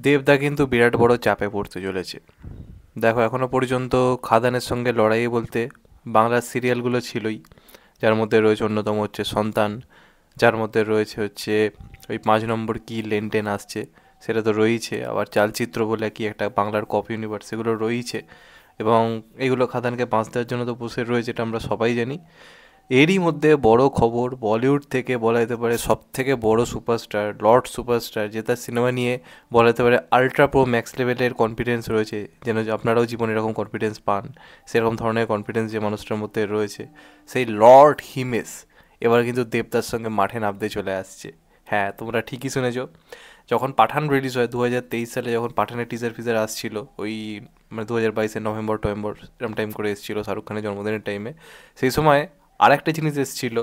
দেবদা কিন্তু বিরাট বড় চাপে পড়তে চলেছে। দেখো, এখনও পর্যন্ত খাদানের সঙ্গে লড়াই বলতে বাংলার সিরিয়ালগুলো ছিলই, যার মধ্যে রয়েছে অন্যতম হচ্ছে সন্তান, যার মধ্যে রয়েছে হচ্ছে ওই 5 নম্বর কি লেনটেন আসছে সেটা তো রয়েছে, আবার চালচিত্র বলে কি একটা বাংলার কপি ইউনিভার্স সেগুলো রয়েছে, এবং এগুলো খাদানকে বাঁচ দেওয়ার জন্য তো বসে রয়েছে, এটা আমরা সবাই জানি। এরই মধ্যে বড় খবর, বলিউড থেকে বলা যেতে পারে সব থেকে বড় সুপারস্টার, লর্ড সুপারস্টার, যে তার সিনেমা নিয়ে বলা যেতে পারে আলট্রা প্রো ম্যাক্স লেভেলের কনফিডেন্স রয়েছে, যেন আপনারাও জীবনে এরকম কনফিডেন্স পান, সেরকম ধরনের কনফিডেন্স যে মানুষটার মধ্যে রয়েছে, সেই লর্ড হিমেশ এবার কিন্তু দেবদার সঙ্গে মাঠে নামতে চলে আসছে। হ্যাঁ, তোমরা ঠিকই শুনেছ। যখন পাঠান রিলিজ হয় 2023 সালে, যখন পাঠানের টিজার ফিজার আসছিল, ওই মানে 2022-এর নভেম্বর টভেম্বর এরম টাইম করে এসেছিলো শাহরুখ খানের জন্মদিনের টাইমে, সেই সময় আর একটা জিনিস এসেছিলো,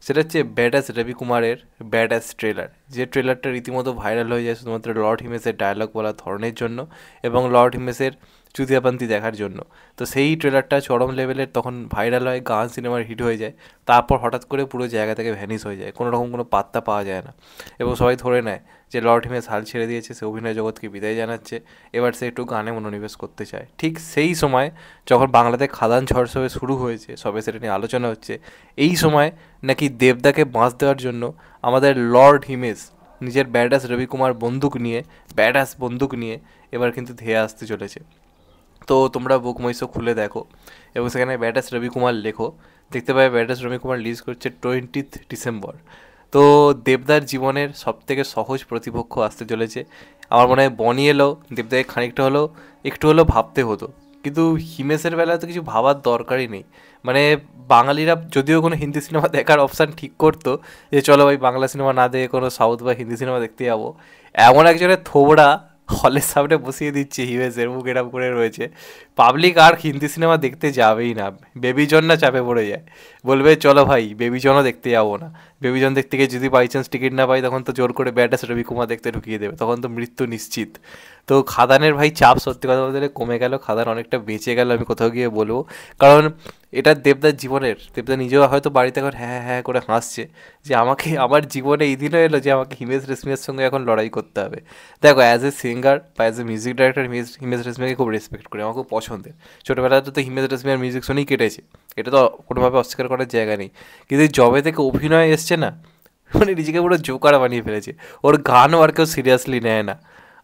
সেটা হচ্ছে ব্যাডাস রবি কুমারের ব্যাডাস ট্রেলার, যে ট্রেলারটা রীতিমতো ভাইরাল হয়ে যায় শুধুমাত্র লর্ড হিমেসের ডায়লগ বলার ধরনের জন্য এবং লর্ড হিমেসের চুতিয়াপান্তি দেখার জন্য। তো সেই ট্রেলারটা চরম লেভেলের তখন ভাইরাল হয়, গান সিনেমার হিট হয়ে যায়, তারপর হঠাৎ করে পুরো জায়গা থেকে ভ্যানিশ হয়ে যায়, কোনো রকম কোনো পাত্তা পাওয়া যায় না, এবং সবাই ধরে নেয় যে লর্ড হিমেশ হাল ছেড়ে দিয়েছে, সে অভিনয় জগৎকে বিদায় জানাচ্ছে, এবার সে একটু গানে মনোনিবেশ করতে চায়। ঠিক সেই সময় যখন বাংলাতে খাদান ঝড় সবে শুরু হয়েছে, সবে সেটা নিয়ে আলোচনা হচ্ছে, এই সময় নাকি দেবদাকে বাঁচ দেওয়ার জন্য আমাদের লর্ড হিমেশ নিজের ব্যাডাস রবি কুমার বন্দুক নিয়ে এবার কিন্তু ধেয়ে আসতে চলেছে। তো তোমরা বুক মৈসো খুলে দেখো এবং সেখানে ব্যাডাস রবি কুমার লেখো, দেখতে পাবে ব্যাডাস রবি কুমার রিলিজ করছে 20th ডিসেম্বর। তো দেবদার জীবনের সবথেকে সহজ প্রতিপক্ষ আসতে চলেছে। আমার মনে হয় বনি এলেও দেবদাকে খানিকটা হলেও একটু হলেও ভাবতে হতো, কিন্তু হিমেশের বেলায় তো কিছু ভাবার দরকারই নেই। মানে বাঙালিরা যদিও কোনো হিন্দি সিনেমা দেখার অপশান ঠিক করতো, যে চলো ভাই বাংলা সিনেমা না দেখে কোনো সাউথ বা হিন্দি সিনেমা দেখতে যাবো, এমন একজনের থোবড়া হলের সামনে বসিয়ে দিচ্ছে হিমেশের, মুখ এরম করে রয়েছে, পাবলিক আর হিন্দি সিনেমা দেখতে যাবেই না। বেবি জন না চাপে পড়ে যায়, বলবে চলো ভাই বেবি জনও দেখতে যাবো না। বেবি জন দেখতে গিয়ে যদি বাই চান্স টিকিট না পাই, তখন তো জোর করে ব্যাডাস রবি কুমার দেখতে ঢুকিয়ে দেবে, তখন তো মৃত্যু নিশ্চিত। তো খাদানের ভাই চাপ সত্যি কথা বলতে গেলে কমে গেল, খাদান অনেকটা বেঁচে গেল, আমি কোথাও গিয়ে বলবো। কারণ এটা দেবদার জীবনের, দেবদা নিজেও হয়তো বাড়িতে এখন হ্যাঁ হ্যাঁ করে হাসছে যে আমাকে আমার জীবনে এই দিনও এলো যে আমাকে হিমেশ রেশমিয়ার সঙ্গে এখন লড়াই করতে হবে। দেখো, অ্যাজ এ সিঙ্গার বা as a music director Himesh রেশমিয়াকে খুব রেসপেক্ট করি, আমার খুব পছন্দের। ছোটোবেলাতে তো হিমেশ রেশমিয়ার মিউজিক শুনেই কেটেছে, এটা তো কোনোভাবে অস্বীকার করার জায়গা নেই। কিন্তু জবে থেকে অভিনয় এসছে না, মানে নিজেকে পুরো জোকার বানিয়ে ফেলেছে। ওর গানও আর কেউ সিরিয়াসলি নেয় না,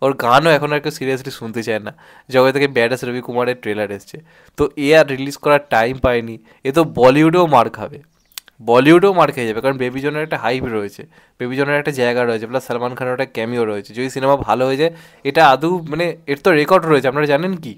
ওর গানও এখন আর কেউ সিরিয়াসলি শুনতে চায় না। জবে থেকে ব্যাডাস রবি কুমারের ট্রেলার এসছে, তো এ আর রিলিজ করার টাইম পায়নি, এ তো বলিউডেও মার খাবে, বলিউডেও মার খেয়ে যাবে, কারণ বেবি জনের একটা হাইপ রয়েছে, বেবি জনের একটা জায়গা রয়েছে, প্লাস সালমান খানের একটা ক্যামিও রয়েছে। যদি সিনেমা ভালো হয়ে যায়, এটা আদৌ মানে এর তো রেকর্ড রয়েছে, আপনারা জানেন কি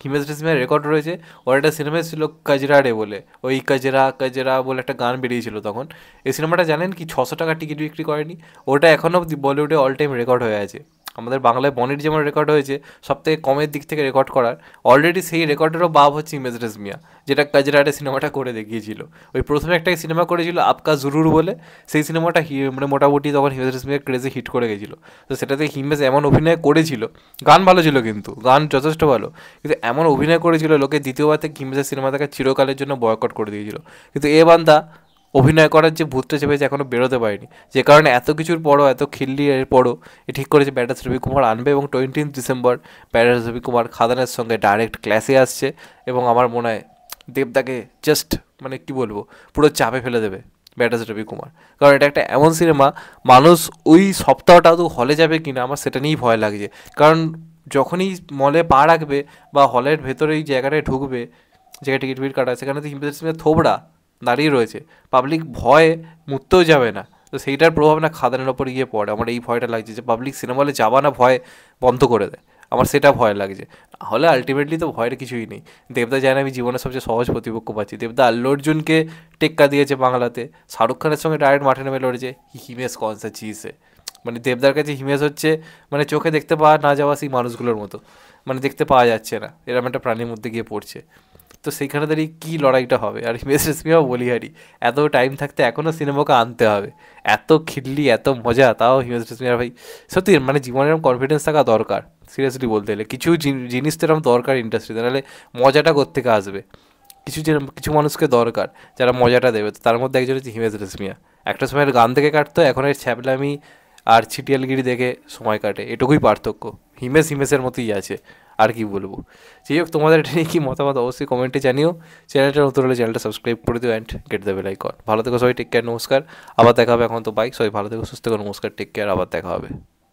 হিমেশ রেশমিয়ার রেকর্ড রয়েছে। ওর একটা সিনেমা ছিল কাজরা রে বলে, ওই কাজরা কাজরা বলে একটা গান বেরিয়েছিল তখন। এই সিনেমাটা জানেন কি 600 টাকা টিকিট বিক্রি করেনি, ওটা এখনও বলিউডে অল টাইম রেকর্ড হয়ে আছে। আমাদের বাংলায় বনির যেমন রেকর্ড হয়েছে সব থেকে কমের দিক থেকে রেকর্ড করার, অলরেডি সেই রেকর্ডেরও বাপ হচ্ছে হিমেশ রেশমিয়া, যেটা কাজরাটে সিনেমাটা করে দেখিয়েছিল। ওই প্রথমে একটা সিনেমা করেছিল আপকা জরুর বলে, সেই সিনেমাটা মানে মোটামুটি তখন হিমেশ রেশমিয়ার ক্রেজে হিট করে গেছিলো। তো সেটাতে হিমেশ এমন অভিনয় করেছিল, গান ভালো ছিল, কিন্তু গান যথেষ্ট ভালো, কিন্তু এমন অভিনয় করেছিল লোকে দ্বিতীয়বার থেকে হিমেশের সিনেমা থেকে চিরকালের জন্য বয়কট করে দিয়েছিল। কিন্তু এ বান্দা অভিনয় করার যে ভূতটা চেপেছে এখনও বেরোতে পারেনি, যে কারণে এত কিছুর পরও, এত খিল্লি এর পরও এ ঠিক করেছে ব্যাডাস রবি কুমার আনবে, এবং 20th ডিসেম্বর ব্যাডাস রবি কুমার খাদানের সঙ্গে ডাইরেক্ট ক্লাসে আসছে, এবং আমার মনে হয় দেবদাকে জাস্ট মানে কি বলবো পুরো চাপে ফেলে দেবে ব্যাডাস রবি কুমার। কারণ এটা একটা এমন সিনেমা, মানুষ ওই সপ্তাহটা তো হলে যাবে কিনা আমার সেটা নিয়েই ভয় লাগছে। কারণ যখনই মলে পা রাখবে বা হলের ভেতরে এই জায়গাটায় ঢুকবে, জায়গায় টিকিট ফিট কাটা, সেখানে তো হিমেশ থোবড়া দাঁড়িয়ে রয়েছে, পাবলিক ভয়ে মুততেও যাবে না। তো সেইটার প্রভাব না খাদানের ওপর গিয়ে পড়ে, আমার এই ভয়টা লাগছে যে পাবলিক সিনেমা হলে যাওয়া না ভয় বন্ধ করে দেয়, আমার সেটা ভয় লাগছে। হলে আলটিমেটলি তো ভয়ের কিছুই নেই। দেবদা জানে আমি জীবনের সবচেয়ে সহজ প্রতিপক্ষ পাচ্ছি, দেবদা আল্লু অর্জুনকে টেক্কা দিয়েছে বাংলাতে, শাহরুখ খানের সঙ্গে ডাইরেক্ট মাঠে নেমে লড়েছে, হিমেশ কনসা চিজে, মানে দেবদার কাছে হিমেশ হচ্ছে মানে চোখে দেখতে পাওয়া না যাওয়া সেই মানুষগুলোর মতো, মানে দেখতে পাওয়া যাচ্ছে না, এরকম একটা প্রাণীর মধ্যে গিয়ে পড়ছে। তো সেইখানে দাঁড়িয়ে কী লড়াইটা হবে। আর হিমেশ রেশমিয়াও বলিহারি, এত টাইম থাকতে এখনও সিনেমাকে আনতে হবে, এত খিল্লি এত মজা, তাও হিমেশ রেশমিয়ার ভাই সত্যি মানে জীবনে এরকম কনফিডেন্স থাকা দরকার। সিরিয়াসলি বলতে গেলে কিছু জিনিস তো এরকম দরকার ইন্ডাস্ট্রিতে, নাহলে মজাটা কোত্থেকে আসবে। কিছু মানুষকে দরকার যারা মজাটা দেবে, তো তার মধ্যে একজন হচ্ছে হিমেশ রেশমিয়া। একটা সময়ের গান থেকে কাটতো, এখন এর ছ্যাবলামি আর ছিটিয়ালগিরি দেখে সময় কাটে, এটুকুই পার্থক্য হিমেশ হিমেশের মতোই আছে, আর কি বলবো। যাই হোক, তোমাদের এটা নিয়ে কী মতামত অবশ্যই কমেন্টে জানিও। চ্যানেলটা নতুন হলে চ্যানেলটা সাবস্ক্রাইব করে দিও and get the bell icon. ভালো থেকো সবাই, টেক কেয়ার, নমস্কার, আবার দেখা হবে। এখন তো বাই, সবাই ভালো থেকো, সুস্থ থেকো, নমস্কার, টেক কেয়ার, আবার দেখা হবে।